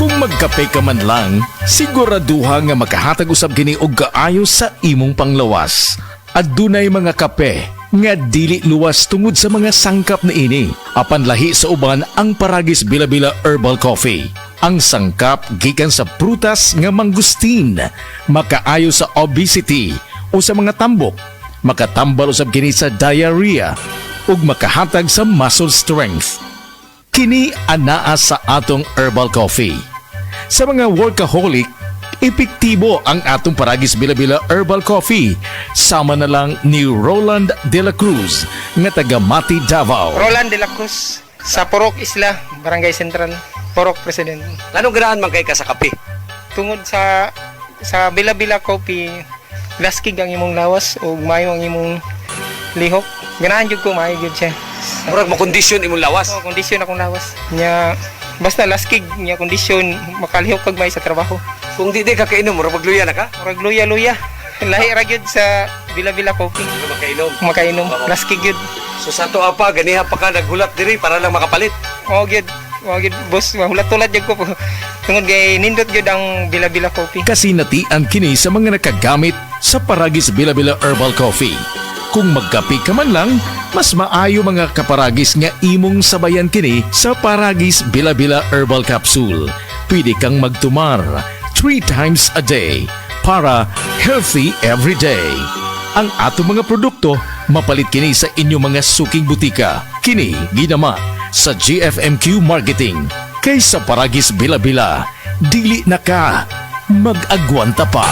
Kung magkape ka man lang, siguraduha nga makahatag usab kini og kaayo sa imong panglawas. At dunay mga kape nga dili luwas tungod sa mga sangkap na ini. Apan lahi sa uban ang Paragis Bila-Bila Herbal Coffee. Ang sangkap gikan sa prutas nga mangustin, makaayo sa obesity o sa mga tambok, makatambal usab kini sa diarrhea ug makahatag sa muscle strength. Kini anaa sa atong herbal coffee. Sa mga workaholic, epektibo ang atong Paragis Bila-Bila Herbal Coffee. Sama na lang ni Roland De La Cruz nga taga Mati, Davao. Roland De La Cruz sa Purok Isla, Barangay Central, Purok President. Anong ganahan man kay ka sa kape? Tungod sa Bila-Bila Coffee, laskig ang imong lawas o mayo ang imong lihok. Ganahan jud ko maayo jud siya. Murag makondisyon imong lawas. Oh, kondisyon akong lawas. Nya basta laskig nya kondisyon makalihok kag may sa trabaho. Kung di ka kainom, murag magluya na ka? Murag luya-luya. Lahi ra gyud sa Bila-Bila Coffee. Makainom. Makainom, laskig gyud. So sa to apa, ganiha pa ka naghulat diri para lang makapalit. Oh gyud. Oh gyud boss, mahulat-hulat jud ko po. Tungod kay nindot gyud ang Bila-Bila Coffee. Kasinatian kini sa mga nakagamit sa Paragis Bila-Bila Herbal Coffee. Kung magkape ka man lang, mas maayo mga kaparagis nga imong sabayan kini sa Paragis Bila-Bila Herbal Capsule. Pwede kang magtumar 3 times a day para healthy every day. Ang atong mga produkto mapalit kini sa inyong mga suking butika. Kini ginama sa GFMQ Marketing. Kay sa Paragis Bila-Bila, dili na ka mag-agwanta pa.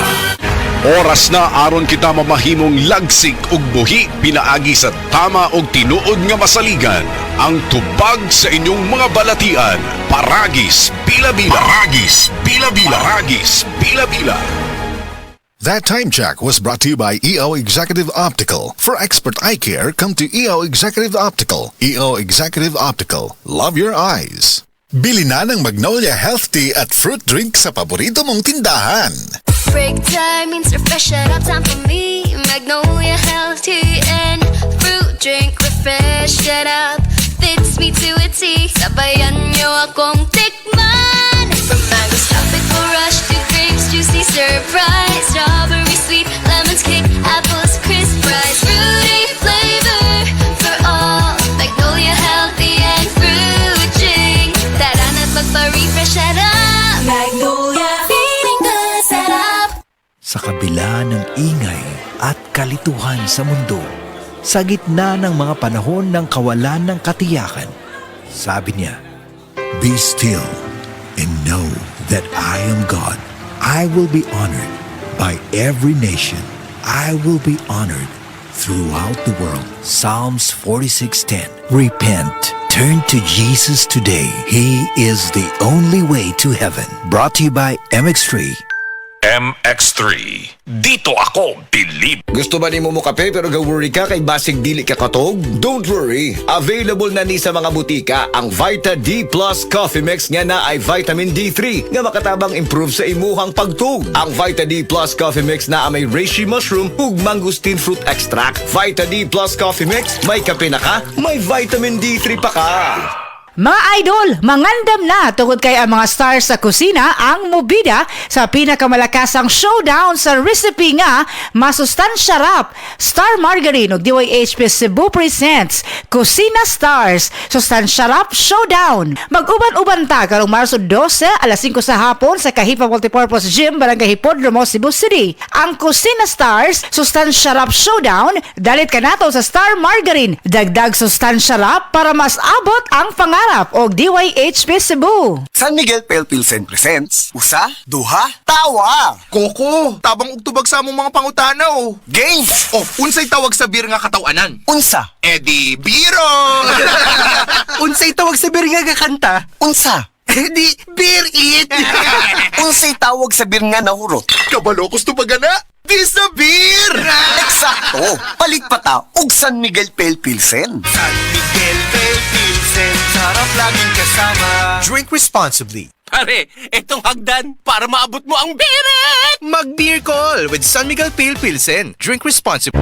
Oras na aron kita mamahimong lagsik ug buhi pinaagi sa tama ug tinuod nga masaligan. Ang tubag sa inyong mga balatian. Paragis Bila-Bila. Paragis Bila-Bila. Paragis Bila-Bila. That time check was brought to you by EO Executive Optical. For expert eye care, come to EO Executive Optical. EO Executive Optical. Love your eyes. Bili na ng Magnolia Health Tea at fruit drink sa paborito mong tindahan. Break time means refresh it up time for me. Magnolia healthy and fruit drink, refresh it up. Fits me to a T. Sabayan nyo akong tikman. From mango's tropical rush to grapes juicy surprise. Strawberry sweet, lemons kick, apples crisp fries. Fruity flavor for all. Magnolia healthy and fruit drink. Tara na't magpa-refresh it up. Magnolia feeling good set up. Sa kabila ng ingay at kalituhan sa mundo, sa gitna ng mga panahon ng kawalan ng katiyakan, sabi niya, Be still and know that I am God. I will be honored by every nation. I will be honored throughout the world. Psalms 46:10. Repent. Turn to Jesus today. He is the only way to heaven. Brought to you by MX3. MX3. Dito ako bilib. Gusto ba ni mo kape pero ga-worry ka kay basig dili ka katog? Don't worry. Available na ni sa mga butika ang Vita D Plus Coffee Mix nga na ay vitamin D3 nga makatabang improve sa imuhang pagtug. Ang Vita D Plus Coffee Mix na may reishi mushroom ug mangosteen fruit extract. Vita D Plus Coffee Mix, may kape na ka, may vitamin D3 pa ka. Mga idol, mangandam na tungod kay ang mga stars sa kusina ang mubida sa pinakamalakasang showdown sa recipe nga masustansya rap. Star Margarine ug DYHP Cebu presents Kusina Stars Sustansya Rap Showdown. Mag-uban-uban ta karong Marso 12 alas 5 sa hapon sa Kahipa Multipurpose Gym, Barangay Hipodromo, Cebu City. Ang Kusina Stars Sustansya Rap Showdown dalit ka nato sa Star Margarine. Dagdag sustansya rap para mas abot ang pangarap og DYHP Cebu. San Miguel Pale Pilsen presents Usa, Duha, Tawa. Koko, tabang og tubag sa among mga pangutanaw. Game. Oh, unsay tawag sa beer nga katawanan? Unsa. Edi biro. Unsay tawag sa beer nga kanta? Unsa. Edi beer it. Unsay tawag sa beer nga nahurot? Kabalo gusto pagana. Disappear! Eksakto! Palit pa ta og San Miguel Pale Pilsen. San Miguel Pale Pilsen, sarap laging kasama. Drink responsibly. Pare, itong hagdan para maabot mo ang birit! Mag-beer call with San Miguel Pale Pilsen. Drink responsibly.